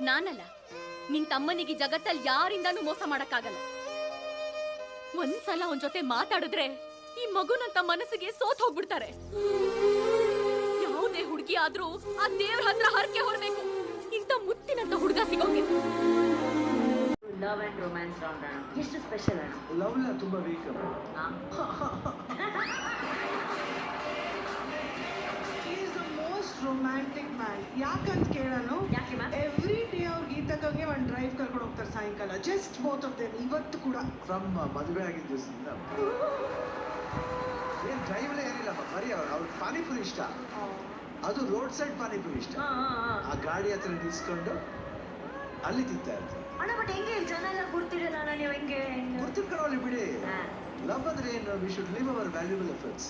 ನಾನಲ್ಲ, ನಿನ್ ತಮ್ಮನಿಗೆ ಜಗತ್ತಲ್ಲಿ ಯಾರಿಂದಾನು ಮೋಸ ಮಾಡಕ್ಕಾಗಲ್ಲ. ಒಂದ್ಸಲ ಅವನ್ ಜೊತೆ ಮಾತಾಡಿದ್ರೆ ಈ ಮಗುನಂತ ಮನಸ್ಸಿಗೆ ಸೋತ್ ಹೋಗ್ಬಿಡ್ತಾರೆ. ಯಾವುದೇ ಹುಡುಗಿ ಆದ್ರೂ ಆ ದೇವ್ರ ಹತ್ರ ಹರಕೆ ಹೊರಬೇಕು. ಇಂಥ ಮುತ್ತಿನಂತ ಹುಡುಗ ಸಿಗೋಕೆ. ಲವ್ ಅಂಡ್ ರೊಮ್ಯಾನ್ಸ್ ರೌಂಡ್ ಅಣ್ಣ, ಎಷ್ಟು ಸ್ಪೆಷಲ್ ಅಣ್ಣ? ಲವ್ ಲ ತುಂಬಾ ವೀಕ್ ರೊಮ್ಯಾಂಟಿಕ್ ಮ್ಯಾನ್. ಯಾಕಂತ ಕೇಳೋನು, ಯಾಕೆ ಮ್ಯಾಮ್? ಎವ್ರಿ ಡೇ ಅವ್ರ ಗೀತಕ್ಕಂಗೆ ಒಂದು ಡ್ರೈವ್ ಕರ್ಕೊಂಡು ಹೋಗ್ತಾರೆ ಸಾಯಂಕಾಲ. Just both of them. ಇವತ್ತು ಕೂಡ ಫ್ರಮ್ ಮದುವೆ ಆಗಿದ್ದ ದಿವಸದಿಂದ ಏನ್ ಡ್ರೈವ್ಲೇ ಏನಿಲ್ಲಮ್ಮ. ಬರೀ ಅವ್ರ ಪಾನಿಪುರಿ ಇಷ್ಟ, ಅದು ರೋಡ್ ಸೈಡ್ ಪಾನಿಪುರಿ ಇಷ್ಟ. ಆ ಗಾಡಿ ಹತ್ರ ನಿಲ್ಸ್ಕೊಂಡು ಅಲ್ಲಿ ತಿಂತಾ ಇರ್ತಾರೆ. ಅಣ್ಣ ಬಟ್ ಹೆಂಗೆ ಜನ ಎಲ್ಲ ಗುರ್ತಿರಲ್ಲ ಅಣ್ಣ, ನೀವು ಹೆಂಗೆ? ಗುರ್ತಿರ್ಕೊಳ್ಳಿ ಬಿಡಿ. ಲವ್ ಅಂದ್ರೆ ಏನು? We should live our valuable efforts.